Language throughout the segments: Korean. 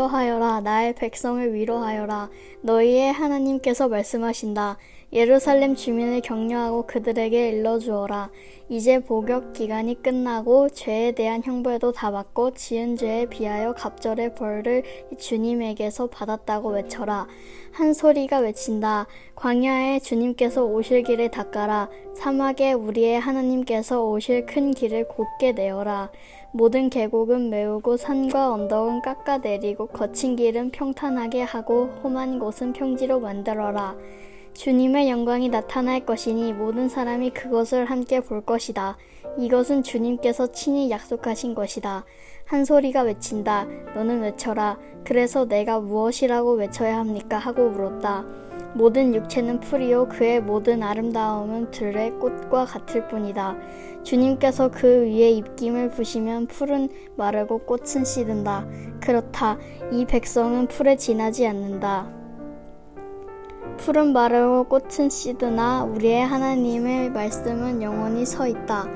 위로하여라. 나의 백성을 위로하여라. 너희의 하나님께서 말씀하신다. 예루살렘 주민을 격려하고 그들에게 일러주어라. 이제 복역 기간이 끝나고 죄에 대한 형벌도 다 받고 지은 죄에 비하여 갑절의 벌을 주님에게서 받았다고 외쳐라. 한 소리가 외친다. 광야에 주님께서 오실 길을 닦아라. 사막에 우리의 하나님께서 오실 큰 길을 곧게 내어라. 모든 계곡은 메우고 산과 언덕은 깎아내리고 거친 길은 평탄하게 하고 험한 곳은 평지로 만들어라. 주님의 영광이 나타날 것이니 모든 사람이 그것을 함께 볼 것이다. 이것은 주님께서 친히 약속하신 것이다. 한 소리가 외친다. 너는 외쳐라. 그래서 내가 무엇이라고 외쳐야 합니까? 하고 물었다. 모든 육체는 풀이요 그의 모든 아름다움은 들의 꽃과 같을 뿐이다. 주님께서 그 위에 입김을 부시면 풀은 마르고 꽃은 시든다. 그렇다. 이 백성은 풀에 지나지 않는다. 풀은 마르고 꽃은 시드나 우리의 하나님의 말씀은 영원히 서 있다.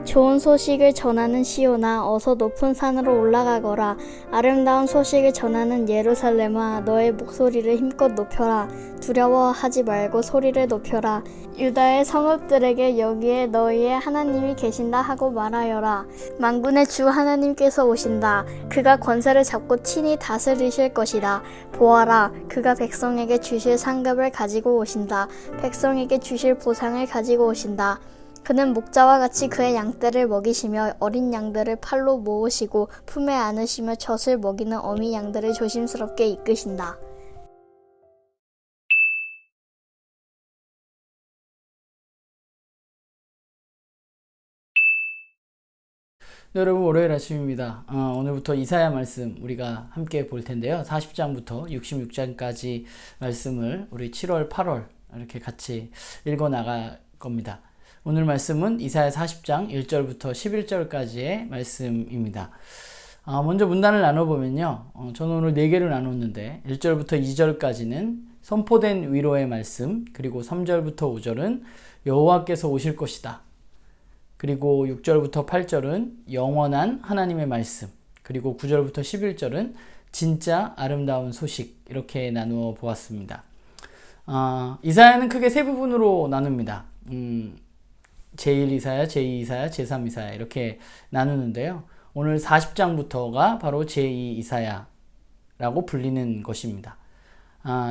좋은 소식을 전하는 시온아, 어서 높은 산으로 올라가거라. 아름다운 소식을 전하는 예루살렘아, 너의 목소리를 힘껏 높여라. 두려워하지 말고 소리를 높여라. 유다의 성읍들에게 여기에 너희의 하나님이 계신다 하고 말하여라. 만군의 주 하나님께서 오신다. 그가 권세를 잡고 친히 다스리실 것이다. 보아라, 그가 백성에게 주실 상급을 가지고 오신다. 백성에게 주실 보상을 가지고 오신다. 그는 목자와 같이 그의 양떼를 먹이시며 어린 양들을 팔로 모으시고 품에 안으시며 젖을 먹이는 어미 양들을 조심스럽게 이끄신다. 여러분, 월요일 아침입니다. 오늘부터 이사야 말씀 우리가 함께 볼 텐데요. 40장부터 66장까지 말씀을 우리 7월, 8월 이렇게 같이 읽어 나갈 겁니다. 오늘 말씀은 이사야 40장 1절부터 11절까지의 말씀입니다. 먼저 문단을 나눠보면요. 저는 오늘 4개를 나눴는데 1절부터 2절까지는 선포된 위로의 말씀, 그리고 3절부터 5절은 여호와께서 오실 것이다. 그리고 6절부터 8절은 영원한 하나님의 말씀, 그리고 9절부터 11절은 진짜 아름다운 소식, 이렇게 나누어 보았습니다. 이사야는 크게 세 부분으로 나눕니다. 제1이사야, 제2이사야, 제3이사야 이렇게 나누는데요. 오늘 40장부터가 바로 제2이사야라고 불리는 것입니다.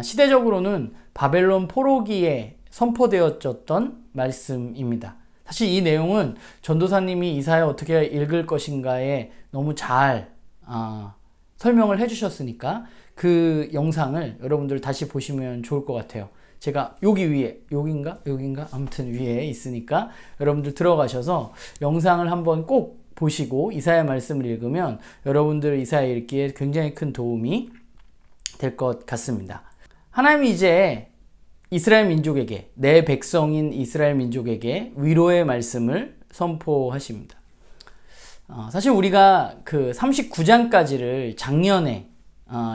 시대적으로는 바벨론 포로기에 선포되어졌던 말씀입니다. 사실 이 내용은 전도사님이 이사야 어떻게 읽을 것인가에 너무 잘 설명을 해주셨으니까 그 영상을 여러분들 다시 보시면 좋을 것 같아요. 제가 여기 위에, 여긴가? 아무튼 위에 있으니까 여러분들 들어가셔서 영상을 한번 꼭 보시고 이사야 말씀을 읽으면 여러분들 이사야 읽기에 굉장히 큰 도움이 될 것 같습니다. 하나님이 이제 이스라엘 민족에게, 내 백성인 이스라엘 민족에게 위로의 말씀을 선포하십니다. 사실 우리가 그 39장까지를 작년에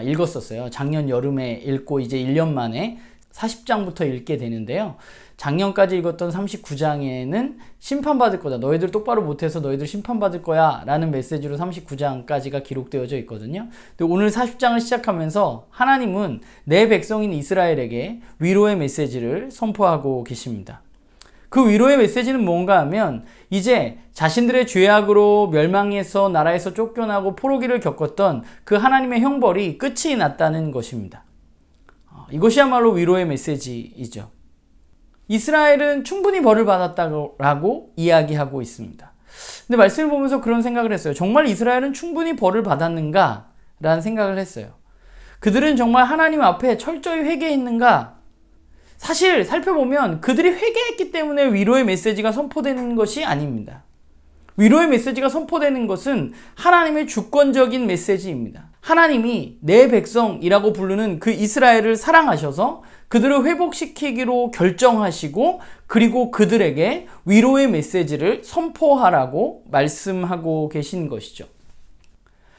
읽었었어요. 작년 여름에 읽고 이제 1년 만에 40장부터 읽게 되는데요. 작년까지 읽었던 39장에는 심판받을 거다. 너희들 똑바로 못해서 너희들 심판받을 거야 라는 메시지로 39장까지가 기록되어져 있거든요. 근데 오늘 40장을 시작하면서 하나님은 내 백성인 이스라엘에게 위로의 메시지를 선포하고 계십니다. 그 위로의 메시지는 뭔가 하면 이제 자신들의 죄악으로 멸망해서 나라에서 쫓겨나고 포로기를 겪었던 그 하나님의 형벌이 끝이 났다는 것입니다. 이것이야말로 위로의 메시지이죠. 이스라엘은 충분히 벌을 받았다고 이야기하고 있습니다. 근데 말씀을 보면서 그런 생각을 했어요. 정말 이스라엘은 충분히 벌을 받았는가? 라는 생각을 했어요. 그들은 정말 하나님 앞에 철저히 회개했는가? 사실 살펴보면 그들이 회개했기 때문에 위로의 메시지가 선포되는 것이 아닙니다. 위로의 메시지가 선포되는 것은 하나님의 주권적인 메시지입니다. 하나님이 내 백성이라고 부르는 그 이스라엘을 사랑하셔서 그들을 회복시키기로 결정하시고 그리고 그들에게 위로의 메시지를 선포하라고 말씀하고 계신 것이죠.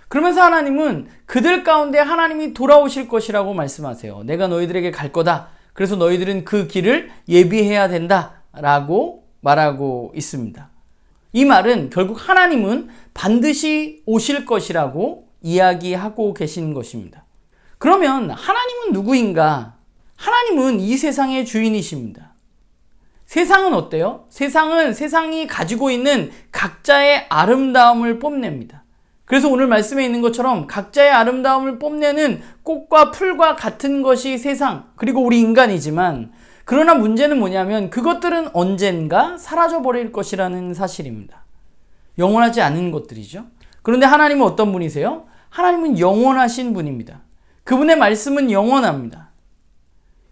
그러면서 하나님은 그들 가운데 하나님이 돌아오실 것이라고 말씀하세요. 내가 너희들에게 갈 거다. 그래서 너희들은 그 길을 예비해야 된다 라고 말하고 있습니다. 이 말은 결국 하나님은 반드시 오실 것이라고 이야기하고 계신 것입니다. 그러면 하나님은 누구인가? 하나님은 이 세상의 주인이십니다. 세상은 어때요? 세상은 세상이 가지고 있는 각자의 아름다움을 뽐냅니다. 그래서 오늘 말씀에 있는 것처럼 각자의 아름다움을 뽐내는 꽃과 풀과 같은 것이 세상, 그리고 우리 인간이지만, 그러나 문제는 뭐냐면 그것들은 언젠가 사라져버릴 것이라는 사실입니다. 영원하지 않은 것들이죠. 그런데 하나님은 어떤 분이세요? 하나님은 영원하신 분입니다. 그분의 말씀은 영원합니다.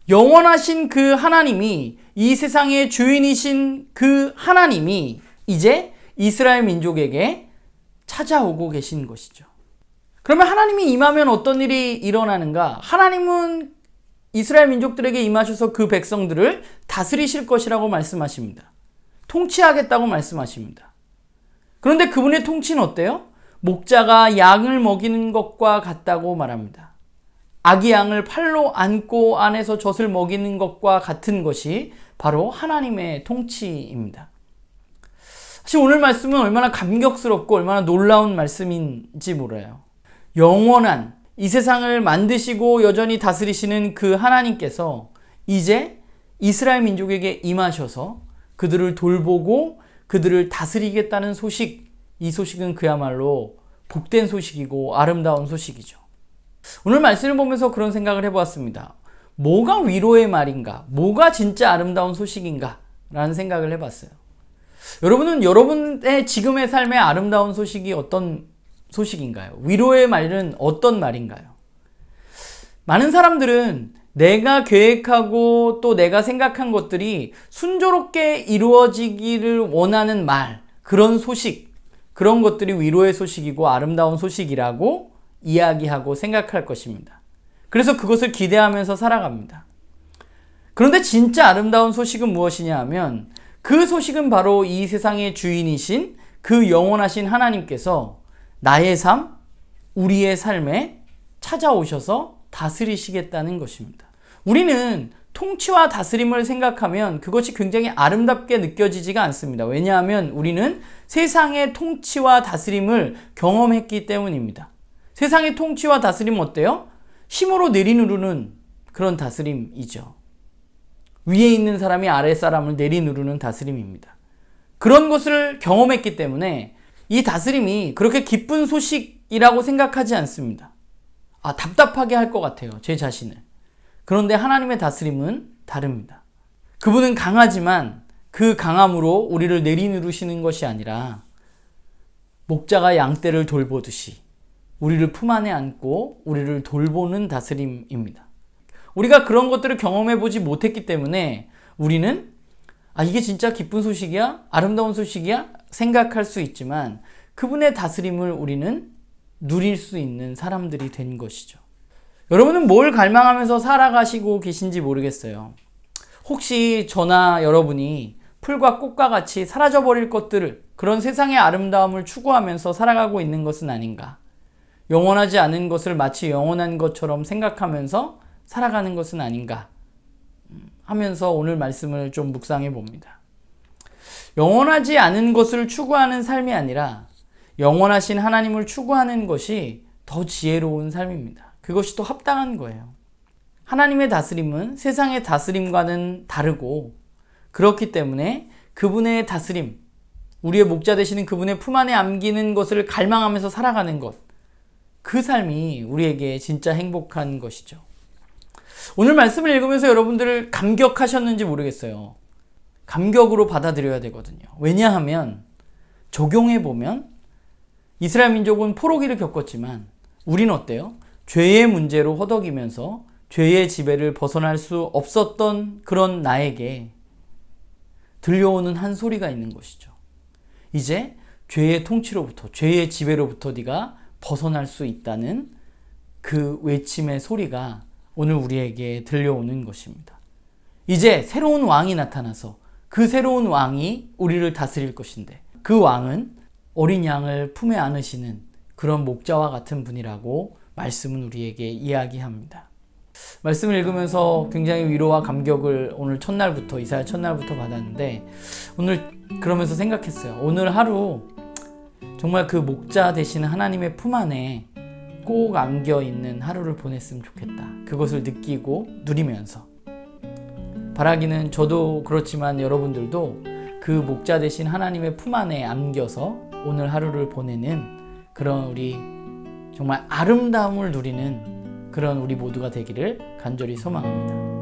영원하신 그 하나님이, 이 세상의 주인이신 그 하나님이 이제 이스라엘 민족에게 찾아오고 계신 것이죠. 그러면 하나님이 임하면 어떤 일이 일어나는가? 하나님은 이스라엘 민족들에게 임하셔서 그 백성들을 다스리실 것이라고 말씀하십니다. 통치하겠다고 말씀하십니다. 그런데 그분의 통치는 어때요? 목자가 양을 먹이는 것과 같다고 말합니다. 아기 양을 팔로 안고 안에서 젖을 먹이는 것과 같은 것이 바로 하나님의 통치입니다. 사실 오늘 말씀은 얼마나 감격스럽고 얼마나 놀라운 말씀인지 몰라요. 영원한 이 세상을 만드시고 여전히 다스리시는 그 하나님께서 이제 이스라엘 민족에게 임하셔서 그들을 돌보고 그들을 다스리겠다는 소식, 이 소식은 그야말로 복된 소식이고 아름다운 소식이죠. 오늘 말씀을 보면서 그런 생각을 해보았습니다. 뭐가 위로의 말인가? 뭐가 진짜 아름다운 소식인가? 라는 생각을 해봤어요. 여러분은 여러분의 지금의 삶의 아름다운 소식이 어떤 소식인가요? 위로의 말은 어떤 말인가요? 많은 사람들은 내가 계획하고 또 내가 생각한 것들이 순조롭게 이루어지기를 원하는 말, 그런 소식, 그런 것들이 위로의 소식이고 아름다운 소식이라고 이야기하고 생각할 것입니다. 그래서 그것을 기대하면서 살아갑니다. 그런데 진짜 아름다운 소식은 무엇이냐 하면 그 소식은 바로 이 세상의 주인이신 그 영원하신 하나님께서 나의 삶, 우리의 삶에 찾아오셔서 다스리시겠다는 것입니다. 우리는 통치와 다스림을 생각하면 그것이 굉장히 아름답게 느껴지지가 않습니다. 왜냐하면 우리는 세상의 통치와 다스림을 경험했기 때문입니다. 세상의 통치와 다스림은 어때요? 힘으로 내리누르는 그런 다스림이죠. 위에 있는 사람이 아래 사람을 내리누르는 다스림입니다. 그런 것을 경험했기 때문에 이 다스림이 그렇게 기쁜 소식이라고 생각하지 않습니다. 답답하게 할 것 같아요, 제 자신을. 그런데 하나님의 다스림은 다릅니다. 그분은 강하지만 그 강함으로 우리를 내리누르시는 것이 아니라 목자가 양떼를 돌보듯이 우리를 품 안에 안고 우리를 돌보는 다스림입니다. 우리가 그런 것들을 경험해 보지 못했기 때문에 우리는 이게 진짜 기쁜 소식이야? 아름다운 소식이야? 생각할 수 있지만 그분의 다스림을 우리는 누릴 수 있는 사람들이 된 것이죠. 여러분은 뭘 갈망하면서 살아가시고 계신지 모르겠어요. 혹시 저나 여러분이 풀과 꽃과 같이 사라져버릴 것들을, 그런 세상의 아름다움을 추구하면서 살아가고 있는 것은 아닌가? 영원하지 않은 것을 마치 영원한 것처럼 생각하면서 살아가는 것은 아닌가 하면서 오늘 말씀을 좀 묵상해 봅니다. 영원하지 않은 것을 추구하는 삶이 아니라 영원하신 하나님을 추구하는 것이 더 지혜로운 삶입니다. 그것이 더 합당한 거예요. 하나님의 다스림은 세상의 다스림과는 다르고, 그렇기 때문에 그분의 다스림, 우리의 목자 되시는 그분의 품 안에 안기는 것을 갈망하면서 살아가는 것, 그 삶이 우리에게 진짜 행복한 것이죠. 오늘 말씀을 읽으면서 여러분들 감격하셨는지 모르겠어요. 감격으로 받아들여야 되거든요. 왜냐하면 적용해보면 이스라엘 민족은 포로기를 겪었지만 우리는 어때요? 죄의 문제로 허덕이면서 죄의 지배를 벗어날 수 없었던 그런 나에게 들려오는 한 소리가 있는 것이죠. 이제 죄의 통치로부터, 죄의 지배로부터 네가 벗어날 수 있다는 그 외침의 소리가 오늘 우리에게 들려오는 것입니다. 이제 새로운 왕이 나타나서 그 새로운 왕이 우리를 다스릴 것인데, 그 왕은 어린 양을 품에 안으시는 그런 목자와 같은 분이라고 말씀은 우리에게 이야기합니다. 말씀을 읽으면서 굉장히 위로와 감격을 오늘 첫날부터, 이사야 첫날부터 받았는데, 오늘 그러면서 생각했어요. 오늘 하루 정말 그 목자 되시는 하나님의 품 안에 꼭 안겨 있는 하루를 보냈으면 좋겠다. 그것을 느끼고 누리면서. 바라기는 저도 그렇지만 여러분들도 그 목자 되신 하나님의 품 안에 안겨서 오늘 하루를 보내는 그런 우리 정말 아름다움을 누리는 그런 우리 모두가 되기를 간절히 소망합니다.